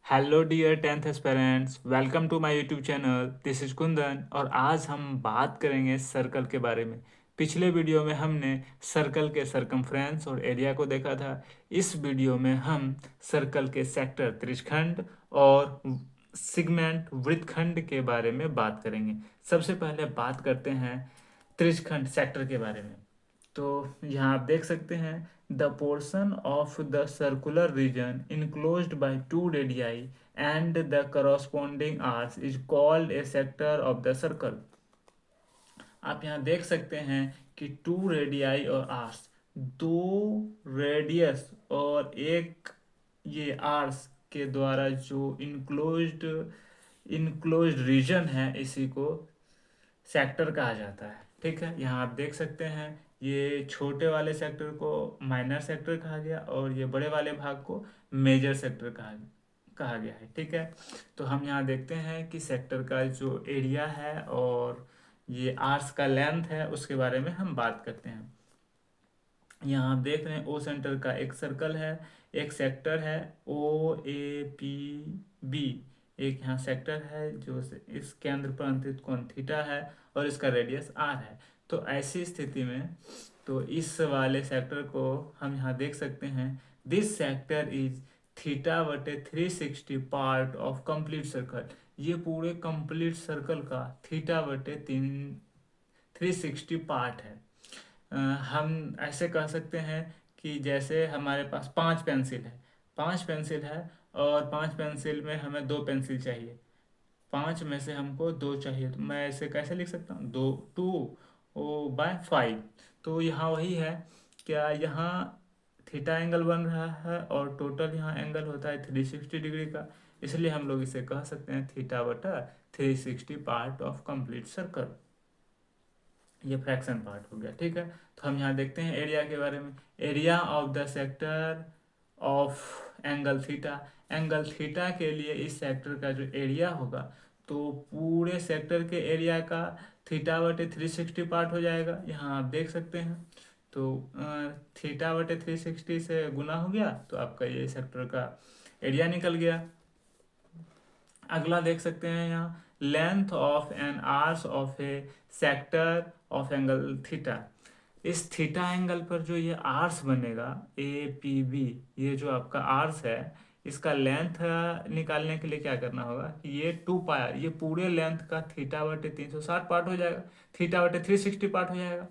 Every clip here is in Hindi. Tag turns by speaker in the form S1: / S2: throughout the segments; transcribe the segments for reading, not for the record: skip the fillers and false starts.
S1: Hello dear tenth aspirants, welcome to my YouTube channel. This is Kundan और आज हम बात करेंगे सर्कल के बारे में। पिछले वीडियो में हमने सर्कल के सरकमफ्रेंस और एरिया को देखा था। इस वीडियो में हम सर्कल के सेक्टर त्रिज्यखंड और सिगमेंट वृत्तखंड के बारे में बात करेंगे। सबसे पहले बात करते हैं त्रिज्यखंड सेक्टर के बारे में। तो यहाँ आप देख सकते हैं, the portion of the circular region enclosed by two radii and the corresponding arcs is called a sector of the circle. आप यहाँ देख सकते हैं कि टू रेडियाई और आर्स, दो रेडियस और एक ये आर्स के द्वारा जो इनक्लोज्ड रीजन है, इसी को सेक्टर कहा जाता है। ठीक है, यहाँ आप देख सकते हैं ये छोटे वाले सेक्टर को माइनर सेक्टर कहा गया और ये बड़े वाले भाग को मेजर सेक्टर कहा गया है। ठीक है, तो हम यहाँ देखते हैं कि सेक्टर का जो एरिया है और ये आर्स का लेंथ है उसके बारे में हम बात करते हैं। यहाँ आप देख रहे हैं ओ सेंटर का एक सर्कल है, एक सेक्टर है ओ ए पी बी। एक यहाँ सेक्टर है जो इस केंद्र पर अंतरित कोण थीटा है और इसका रेडियस आर है। तो ऐसी स्थिति में तो इस वाले सेक्टर को हम यहाँ देख सकते हैं, दिस सेक्टर इज थीटा बटे 360 पार्ट ऑफ कंप्लीट सर्कल। ये पूरे कंप्लीट सर्कल का थीटा बटे 360 पार्ट है। हम ऐसे कह सकते हैं कि जैसे हमारे पास पांच पेंसिल है और पांच पेंसिल में हमें दो पेंसिल चाहिए। पांच में से हमको दो चाहिए, तो मैं ऐसे कैसे लिख सकता हूँ, दो टू ओ बाय 5। तो यहाँ वही है, क्या यहाँ थीटा एंगल बन रहा है और टोटल यहाँ एंगल होता है 360 डिग्री का। इसलिए हम लोग इसे कह सकते हैं थीटा बटा 360 पार्ट ऑफ कंप्लीट सर्कल। ये फ्रैक्शन पार्ट हो गया। ठीक है, तो हम यहाँ देखते हैं एरिया के बारे में। Area of the sector of angle theta. Angle theta के लिए इस सेक्टर का जो एरिया होगा, तो पूरे सेक्टर के एरिया का थीटा बटे 360 पार्ट हो जाएगा। यहाँ आप देख सकते हैं, तो थीटा बटे 360 से गुना हो गया तो आपका ये सेक्टर का एरिया निकल गया। अगला देख सकते हैं यहाँ, length of an arcs of a sector of angle theta. इस थीटा एंगल पर जो ये आर्स बनेगा ए पी बी, ये जो आपका आर्स है, इसका लेंथ निकालने के लिए क्या करना होगा कि ये 2 पाई, ये पूरे लेंथ का थीटा बटे 360 पार्ट हो जाएगा, थीटा बटे 360 पार्ट हो जाएगा।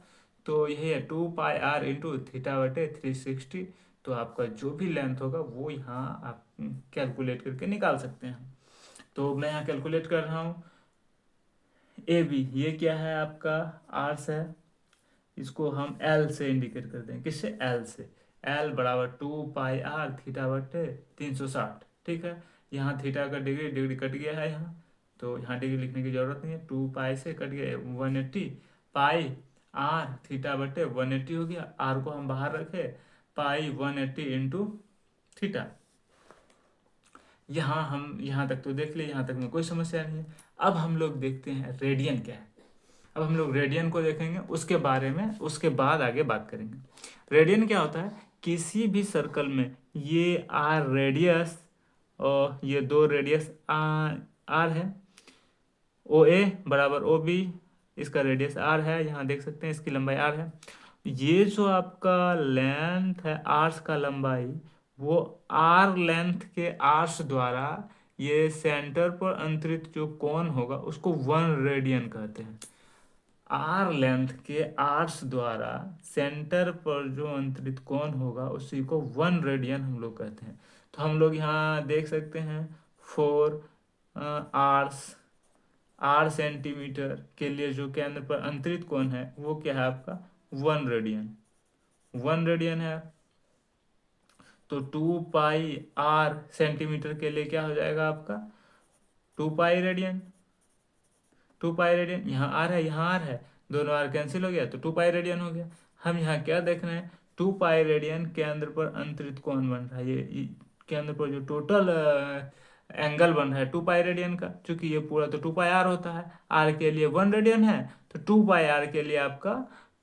S1: तो यही है 2 पाई आर इंटू थीटा बटे 360। तो आपका जो भी लेंथ होगा वो यहाँ आप कैलकुलेट करके निकाल सकते हैं। तो मैं यहाँ कैलकुलेट कर रहा हूँ। ए बी ये क्या है, आपका आर्स है, इसको हम एल से इंडिकेट कर दें। किससे? एल से। एल बराबर 2 पाई आर थीटा बटे 360। ठीक है, यहाँ थीटा का डिग्री डिग्री कट गया है यहाँ, तो यहाँ डिग्री लिखने की जरूरत नहीं है। 2 पाई से कट गया 180, पाई आर थीटा बटे 180 हो गया। आर को हम बाहर रखे, पाई 180 इंटू थीटा। यहाँ हम यहाँ तक तो देख लिए, यहाँ तक में कोई समस्या नहीं है। अब हम लोग देखते हैं रेडियन क्या है। अब हम लोग रेडियन को देखेंगे, उसके बारे में उसके बाद आगे बात करेंगे। रेडियन क्या होता है, किसी भी सर्कल में ये आर रेडियस और ये दो रेडियस आर है, ओ ए बराबर ओ बी, इसका रेडियस आर है, यहाँ देख सकते हैं इसकी लंबाई आर है। ये जो आपका लेंथ है आर्स का लंबाई, वो आर लेंथ के आर्स द्वारा ये सेंटर पर अंतरित जो कोण होगा उसको 1 रेडियन कहते हैं। आर लेंथ के आर्स द्वारा सेंटर पर जो अंतरित कोण होगा उसी को 1 रेडियन हम लोग कहते हैं। तो हम लोग यहाँ देख सकते हैं 4 आर्स, आर सेंटीमीटर के लिए जो केंद्र पर अंतरित कोण है वो क्या है आपका 1 रेडियन। 1 रेडियन है, तो 2 पाई आर सेंटीमीटर के लिए क्या हो जाएगा आपका 2 पाई रेडियन। 2 पाई रेडियन, यहाँ आर है यहाँ आर है, दोनों आर कैंसिल हो गया तो 2 पाई रेडियन हो गया। हम यहाँ क्या देख रहे हैं, 2 पाई रेडियन केंद्र पर अंतरित कोण बन रहा है। ये केंद्र पर जो टोटल एंगल बन रहा है 2 पाई रेडियन का, चूंकि ये पूरा तो 2 पाई आर होता है, आर के लिए 1 रेडियन है, तो 2 पाई आर के लिए आपका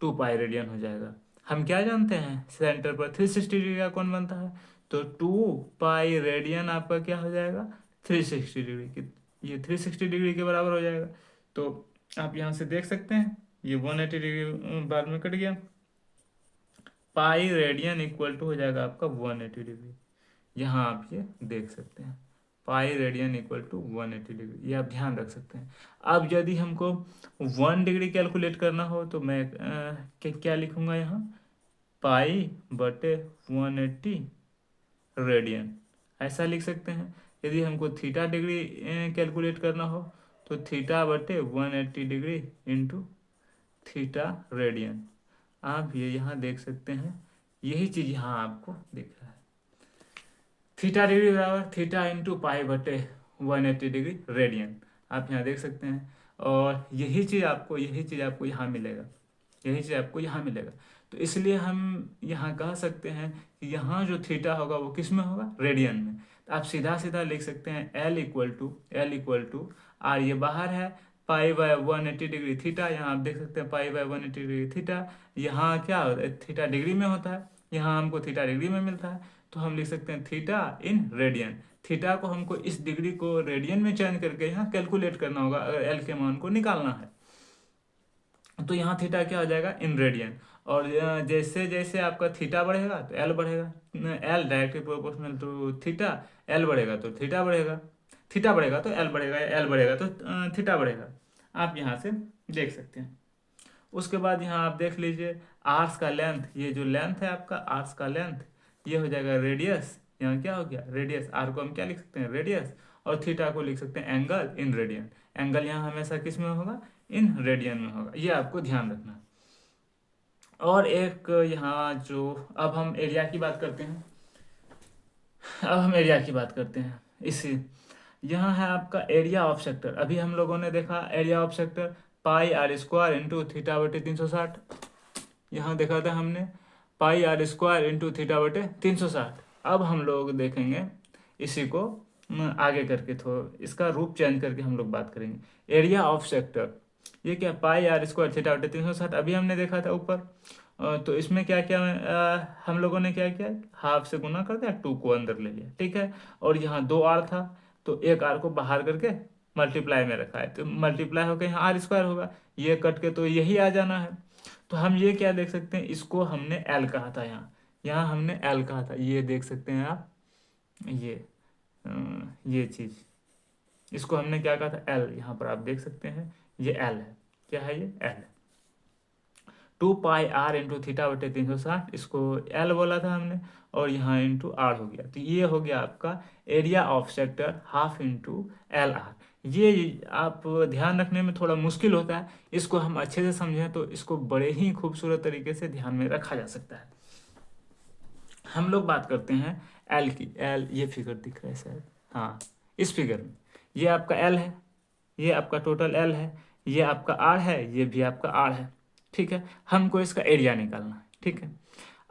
S1: 2 पाई रेडियन हो जाएगा। हम क्या जानते हैं, सेंटर पर 360 डिग्री का कोण बनता है, तो 2 पाई रेडियन आपका क्या हो जाएगा, 360 डिग्री की, ये 360 डिग्री के बराबर हो जाएगा। तो आप यहाँ से देख सकते हैं ये 180 डिग्री बाद में कट गया, पाई रेडियन इक्वल टू हो जाएगा आपका 180 डिग्री। यहाँ आप ये देख सकते हैं pi radian equal to 180 degree, ये आप ध्यान रख सकते हैं। अब यदि हमको 1 डिग्री कैलकुलेट करना हो तो मैं क्या लिखूंगा यहाँ, पाई बटे 180 रेडियन, ऐसा लिख सकते हैं। यदि हमको थीटा डिग्री कैलकुलेट करना हो तो थीटा बटे 180 डिग्री इंटू थीटा रेडियन, आप ये यहाँ देख सकते हैं, यही चीज़ यहाँ आपको दिख रहा है। थीटा डिग्री बराबर थीटा इंटू पाई बटे 180 डिग्री रेडियन, आप यहाँ देख सकते हैं। और यही चीज़ आपको यहाँ मिलेगा, यही चीज़ आपको यहाँ मिलेगा। तो इसलिए हम यहाँ कह सकते हैं कि यहाँ जो थीटा होगा वो किस में होगा, रेडियन में। तो आप सीधा सीधा लिख सकते हैं L इक्वल टू आर, ये बाहर है, पाई बाय 180 डिग्री थीटा, यहाँ आप देख सकते हैं पाई बाय 180 डिग्री थीटा, यहाँ क्या होता है, थीटा डिग्री में होता है, यहाँ हमको थीटा डिग्री में मिलता है। तो हम लिख सकते हैं थीटा इन रेडियन, थीटा को हमको इस डिग्री को रेडियन में चेंज करके यहाँ कैलकुलेट करना होगा अगर एल के मान को निकालना है। तो यहाँ थीटा क्या हो जाएगा, इन रेडियन। और जैसे जैसे आपका थीटा बढ़ेगा तो एल बढ़ेगा, L directly proportional to theta, L बढ़ेगा तो थीटा बढ़ेगा, थीटा बढ़ेगा तो एल बढ़ेगा, एल बढ़ेगा तो थीटा बढ़ेगा, आप यहाँ से देख सकते हैं। उसके बाद यहाँ आप देख लीजिए आर्स का लेंथ, ये जो लेंथ है आपका आर्स का लेंथ, ये हो जाएगा रेडियस, यहाँ क्या हो गया रेडियस, आर को हम क्या लिख सकते हैं, रेडियस, और थीटा को लिख सकते हैं एंगल इन रेडियन। एंगल यहाँ हमेशा किस में होगा, इन रेडियन में होगा, ये आपको ध्यान रखना। और एक यहाँ जो, अब हम एरिया की बात करते हैं, इसी, यहाँ है आपका एरिया ऑफ सेक्टर। अभी हम लोगों ने देखा area of sector pi r square into theta बटे 360, यहाँ देखा था हमने pi r square into theta बटे 360। अब हम लोग देखेंगे इसी को आगे करके, थोड़ा इसका रूप चेंज करके हम लोग बात करेंगे। एरिया ऑफ सेक्टर ये क्या, पाई आर स्क्वायर थीटा बटे 360 अभी हमने देखा था ऊपर। तो इसमें क्या क्या हम लोगों ने क्या किया, हाफ से गुना कर दिया, 2 को अंदर ले लिया, ठीक है। और यहाँ 2 आर था तो एक आर को बाहर करके मल्टीप्लाई में रखा है, तो मल्टीप्लाई होकर यहाँ आर स्क्वायर होगा, ये कट के तो यही आ जाना है। तो हम ये क्या देख सकते हैं, इसको हमने एल कहा था, यहाँ हमने एल कहा था, ये देख सकते हैं आप, ये चीज़, इसको हमने क्या कहा था, एल, यहाँ पर आप देख सकते हैं ये एल है, क्या है ये एल है। 2 पाई आर इंटू थीटा बटे 360, इसको एल बोला था हमने, और यहाँ इंटू आर हो गया, तो ये हो गया आपका area of sector half into L R. ये आप ध्यान रखने में थोड़ा मुश्किल होता है, इसको हम अच्छे से समझें तो इसको बड़े ही खूबसूरत तरीके से ध्यान में रखा जा सकता है। हम लोग बात करते हैं एल की, एल ये फिगर दिख रहा है शायद, हाँ इस फिगर में ये आपका एल है, ये आपका टोटल एल है, ये आपका आर है, ये भी आपका आर है, ठीक है। हमको इसका एरिया निकालना है, ठीक है।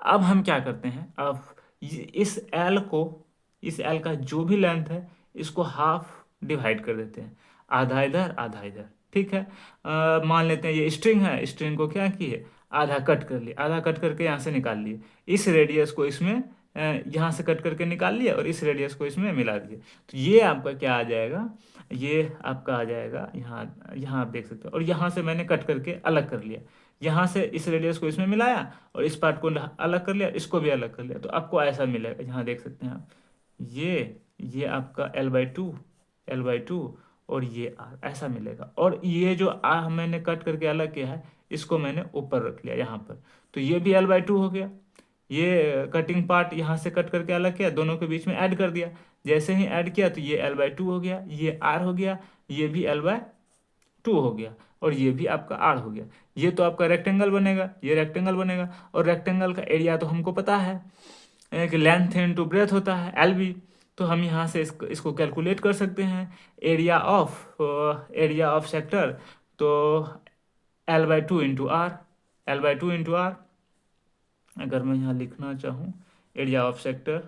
S1: अब हम क्या करते हैं, अब इस एल का जो भी लेंथ है इसको हाफ डिवाइड कर देते हैं, आधा इधर आधा इधर, ठीक है। मान लेते हैं ये स्ट्रिंग है, स्ट्रिंग को क्या किए, आधा कट कर लिए, आधा कट करके यहाँ से निकाल लिए, इस रेडियस को इसमें यहाँ से कट करके निकाल लिया और इस रेडियस को इसमें मिला दिए। तो ये आपका क्या आ जाएगा, ये आपका आ जाएगा यहाँ, यहाँ आप देख सकते हो, और यहाँ से मैंने कट करके अलग कर लिया, यहाँ से इस रेडियस को इसमें मिलाया और इस पार्ट को अलग कर लिया, इसको भी अलग कर लिया, तो आपको ऐसा मिलेगा, यहाँ देख सकते हैं आप, ये आपका L/2 और ये R ऐसा मिलेगा। और ये जो मैंने कट करके अलग किया है इसको मैंने ऊपर रख लिया यहाँ पर, तो ये भी L/2 हो गया। ये कटिंग पार्ट यहाँ से कट करके अलग किया, दोनों के बीच में ऐड कर दिया, जैसे ही ऐड किया तो ये L/2 हो गया, ये R हो गया, ये भी L/2 हो गया, और ये भी आपका R हो गया। ये तो आपका रेक्टेंगल बनेगा, ये रेक्टेंगल बनेगा। और रेक्टेंगल का एरिया तो हमको पता है कि लेंथ इंटू ब्रेथ होता है LB, तो हम यहाँ से इसको कैलकुलेट कर सकते हैं, एरिया ऑफ सेक्टर, तो L/2 into are, L/2 into are. अगर मैं यहाँ लिखना चाहूँ एरिया ऑफ सेक्टर,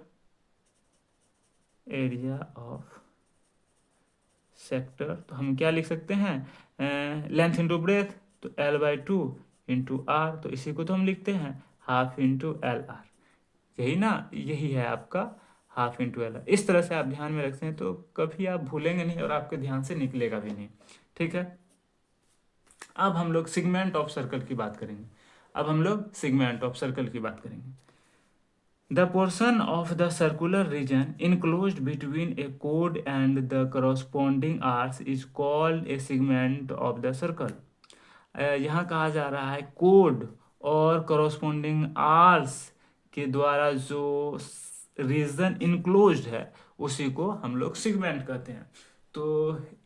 S1: तो हम क्या लिख सकते हैं, लेंथ इंटू ब्रेथ, तो L/2 इंटू आर, तो इसी को तो हम लिखते हैं हाफ इंटू LR, यही ना, यही है आपका हाफ इंटू एल। इस तरह से आप ध्यान में रखते हैं तो कभी आप भूलेंगे नहीं और आपके ध्यान से निकलेगा भी नहीं। ठीक है, अब हम लोग सिगमेंट ऑफ सर्कल की बात करेंगे। अब हम लोग सिगमेंट ऑफ सर्कल की बात करेंगे। The portion of the circular region enclosed between a chord and the corresponding arcs is called a segment of the circle। यहाँ कहा जा रहा है कोड और corresponding आर्स के द्वारा जो रीजन इनक्लोज्ड है उसी को हम लोग सिगमेंट कहते हैं। तो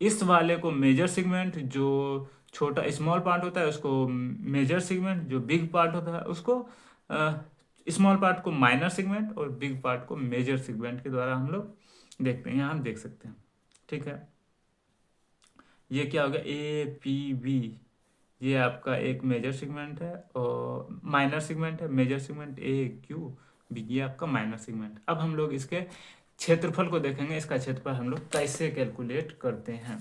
S1: इस वाले को मेजर सिगमेंट, जो छोटा स्मॉल पार्ट होता है उसको मेजर सिगमेंट, जो बिग पार्ट होता है उसको स्मॉल पार्ट को माइनर सेगमेंट और बिग पार्ट को मेजर सेगमेंट के द्वारा हम लोग देखते हैं। यहाँ हम देख सकते हैं। ठीक है, ये क्या हो गया, ए पी बी, ये आपका एक मेजर सेगमेंट है और माइनर सेगमेंट है। Major segment A Q B, ये आपका माइनर सेगमेंट। अब हम लोग इसके क्षेत्रफल को देखेंगे, इसका क्षेत्रफल हम लोग कैसे कैलकुलेट करते हैं।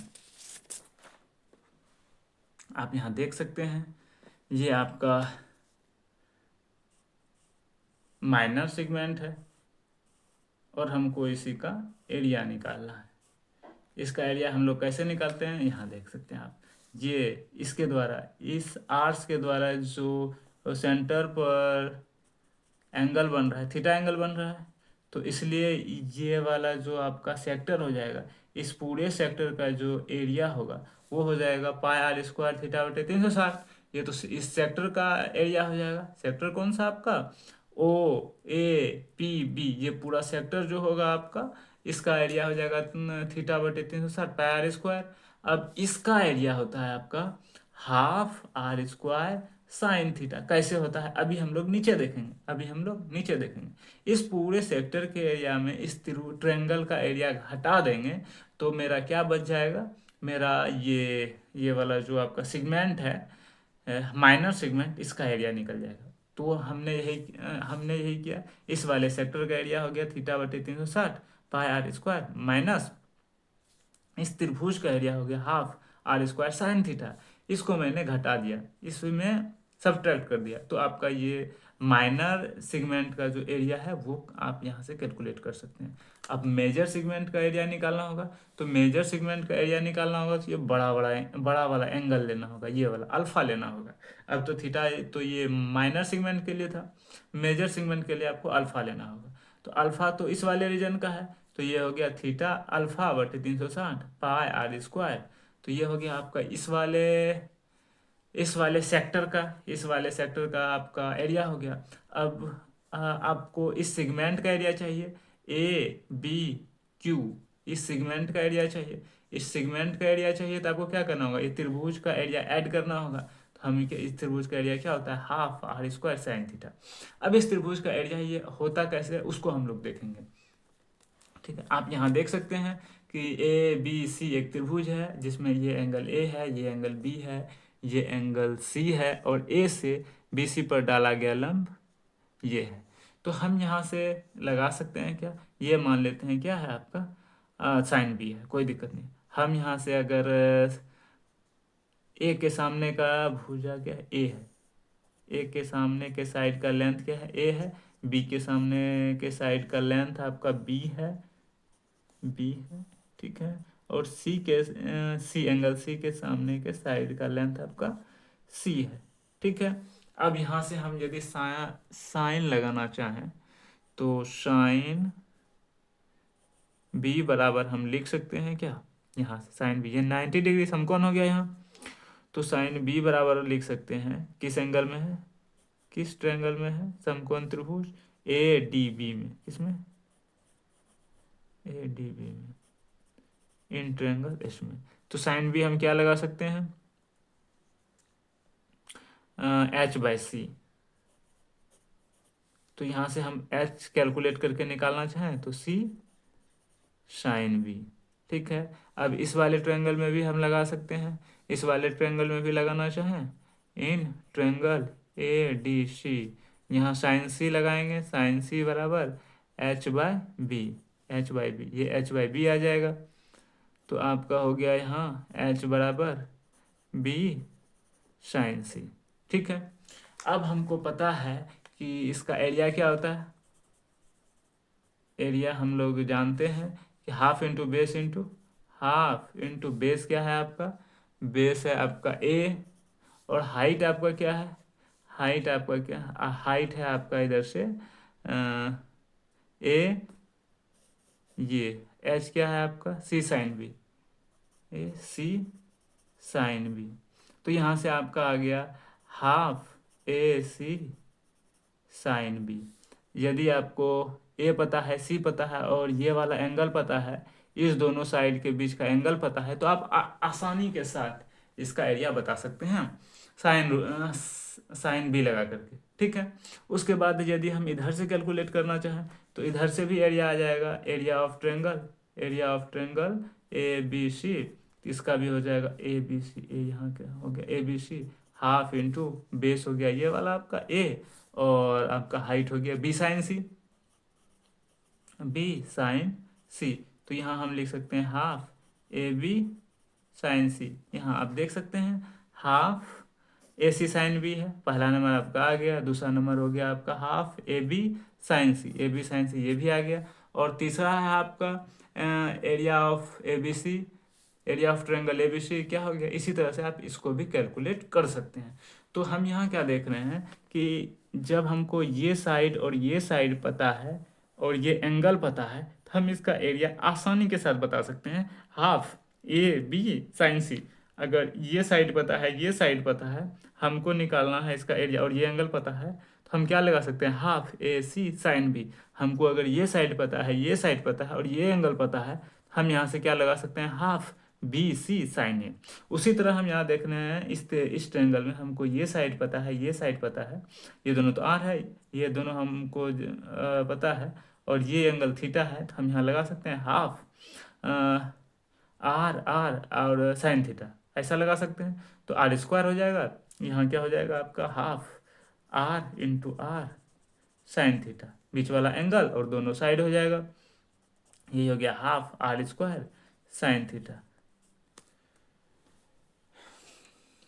S1: आप यहाँ देख सकते हैं, ये आपका माइनर सेगमेंट है और हमको इसी का एरिया निकालना है। इसका एरिया हम लोग कैसे निकालते हैं, यहाँ देख सकते हैं आप। ये इसके द्वारा, इस आर्स के द्वारा जो सेंटर पर एंगल बन रहा है, थीटा एंगल बन रहा है, तो इसलिए ये वाला जो आपका सेक्टर हो जाएगा, इस पूरे सेक्टर का जो एरिया होगा वो हो जाएगा पाई आर स्क्वायर थीटा बटे 360। ये तो इस सेक्टर का एरिया हो जाएगा। सेक्टर कौन सा आपका, ओ ए पी बी, ये पूरा सेक्टर जो होगा आपका, इसका एरिया हो जाएगा थीटा बटे 360 पाई आर स्क्वायर। अब इसका एरिया होता है आपका half r square sine theta. कैसे होता है अभी हम लोग नीचे देखेंगे, अभी हम लोग नीचे देखेंगे। इस पूरे सेक्टर के एरिया में इस ट्रायंगल का एरिया घटा देंगे तो मेरा क्या बच जाएगा, मेरा ये वाला जो आपका सेगमेंट है माइनर सेगमेंट, इसका एरिया निकल जाएगा। तो हमने यही किया। इस वाले सेक्टर का एरिया हो गया थीटा बटे 360 पाई आर स्क्वायर, माइनस इस त्रिभुज का एरिया हो गया half r square sine theta. इसको मैंने घटा दिया, इसमें सब्ट्रैक्ट कर दिया, तो आपका ये माइनर सेगमेंट का जो एरिया है वो आप यहाँ से कैलकुलेट कर सकते हैं। अब मेजर सेगमेंट का एरिया निकालना होगा, तो मेजर सेगमेंट का एरिया निकालना होगा तो ये बड़ा वाला एंगल लेना होगा, ये वाला अल्फा लेना होगा। अब तो थीटा तो ये माइनर सेगमेंट के लिए था, मेजर सेगमेंट के लिए आपको अल्फा लेना होगा। तो अल्फा तो इस वाले रीजन का है, तो ये हो गया थीटा अल्फा बटे 360 पाई आर स्क्वायर। तो ये हो गया आपका इस वाले सेक्टर का, इस वाले सेक्टर का आपका एरिया हो गया। अब आपको इस सेगमेंट का एरिया चाहिए, ए बी क्यू, इस सेगमेंट का एरिया चाहिए। इस सेगमेंट का एरिया चाहिए तो आपको क्या करना होगा, ये त्रिभुज का एरिया ऐड करना होगा। तो हम इस त्रिभुज का एरिया क्या होता है, half r square sine theta. अब इस त्रिभुज का एरिया ये होता कैसे है उसको हम लोग देखेंगे। ठीक है, आप यहाँ देख सकते हैं कि ए बी सी एक त्रिभुज है जिसमें ये एंगल ए है, ये एंगल बी है, ये एंगल सी है और ए से बी सी पर डाला गया लंब ये है। तो हम यहाँ से लगा सकते हैं क्या, ये मान लेते हैं क्या है आपका साइन बी है, कोई दिक्कत नहीं। हम यहाँ से अगर ए के सामने का भुजा क्या है, ए है, ए के सामने के साइड का लेंथ क्या है, ए है। बी के सामने के साइड का लेंथ आपका बी है। ठीक है, और सी एंगल सी के सामने के साइड का लेंथ आपका सी है। ठीक है, अब यहाँ से हम यदि साइन लगाना चाहें तो साइन बी बराबर हम लिख सकते हैं क्या, यहाँ से साइन बी, ये 90 डिग्री समकोण हो गया यहाँ। तो साइन बी बराबर लिख सकते हैं किस एंगल में है, किस ट्रायंगल में है, समकोण त्रिभुज ए डी बी में, किसमें, ए डी बी में, इन ट्रायंगल इसमें। तो साइन बी हम क्या लगा सकते हैं, एच बाई सी। तो यहाँ से हम एच कैलकुलेट करके निकालना चाहें तो सी साइन बी। ठीक है, अब इस वाले ट्रायंगल में भी हम लगा सकते हैं, इस वाले ट्रायंगल में भी लगाना चाहें, in triangle A D C, यहाँ साइन सी लगाएंगे, साइन सी बराबर h by b, h by b, ये एच बाई बी आ जाएगा। तो आपका हो गया यहाँ एच बराबर बी साइन सी। ठीक है, अब हमको पता है कि इसका एरिया क्या होता है, एरिया हम लोग जानते हैं कि हाफ इंटू बेस क्या है आपका, बेस है आपका ए, और हाइट आपका क्या है, हाइट आपका क्या है, हाइट है आपका इधर से ए, ये एच क्या है आपका सी साइन बी, ए सी साइन बी। तो यहाँ से आपका आ गया हाफ ए सी साइन बी। यदि आपको ए पता है, सी पता है और ये वाला एंगल पता है, इस दोनों साइड के बीच का एंगल पता है, तो आप आसानी के साथ इसका एरिया बता सकते हैं साइन बी लगा करके। ठीक है। उसके बाद यदि हम इधर से कैलकुलेट करना चाहें तो इधर से भी एरिया आ जाएगा, area of triangle A B C. इसका भी हो जाएगा ए बी सी, ए यहाँ क्या हो गया A B C, half into base हो गया ये वाला आपका ए, और आपका हाइट हो गया बी साइन सी, बी साइन सी। तो यहाँ हम लिख सकते हैं हाफ ए बी साइन सी। यहाँ आप देख सकते हैं हाफ ए सी साइन बी है, पहला नंबर आपका आ गया, दूसरा नंबर हो गया आपका half A B sine C, A B sine C ये भी आ गया, और तीसरा है आपका area of A B C, area of triangle A B C क्या हो गया। इसी तरह से आप इसको भी कैलकुलेट कर सकते हैं। तो हम यहाँ क्या देख रहे हैं कि जब हमको ये साइड और ये साइड पता है और ये एंगल पता है, तो हम इसका एरिया आसानी के साथ बता सकते हैं हाफ ए बी साइन सी। अगर ये साइड पता है, ये साइड पता है, हमको निकालना है इसका एरिया, और ये एंगल पता है, तो हम क्या लगा सकते हैं हाफ ए सी साइन बी। हमको अगर ये साइड पता है, ये साइड पता है और ये एंगल पता है, हम यहाँ से क्या लगा सकते हैं हाफ बी सी साइन ए। उसी तरह हम यहाँ देख रहे हैं इस ट्रायंगल में हमको ये साइड पता है, ये साइड पता है, ये दोनों तो आर है, ये दोनों हमको पता है, और ये एंगल थीटा है, तो हम यहाँ लगा सकते हैं हाफ आर आर और साइन थीटा, ऐसा लगा सकते हैं। तो आर स्क्वायर हो जाएगा, यहाँ क्या हो जाएगा आपका half R into R sine theta, बीच वाला एंगल और दोनों साइड हो जाएगा, ये हो गया half r square sine theta.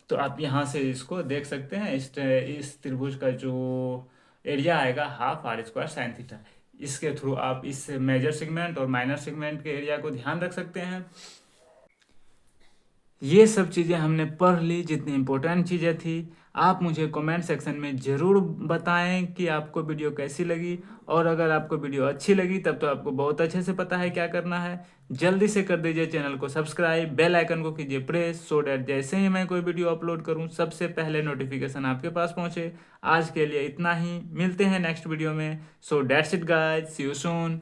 S1: तो आप यहाँ से इसको देख सकते हैं, इस त्रिभुज का जो एरिया आएगा half r square sine theta. इसके थ्रू आप इस मेजर सेगमेंट और माइनर सेगमेंट के एरिया को ध्यान रख सकते हैं। ये सब चीज़ें हमने पढ़ ली, जितनी इम्पोर्टेंट चीज़ें थी। आप मुझे कमेंट सेक्शन में ज़रूर बताएं कि आपको वीडियो कैसी लगी, और अगर आपको वीडियो अच्छी लगी तब तो आपको बहुत अच्छे से पता है क्या करना है। जल्दी से कर दीजिए चैनल को सब्सक्राइब, बेल आइकन को कीजिए प्रेस, सो डैट जैसे ही मैं कोई वीडियो अपलोड करूं सबसे पहले नोटिफिकेशन आपके पास पहुंचे। आज के लिए इतना ही, मिलते हैं नेक्स्ट वीडियो में। So that's it guys, see you soon.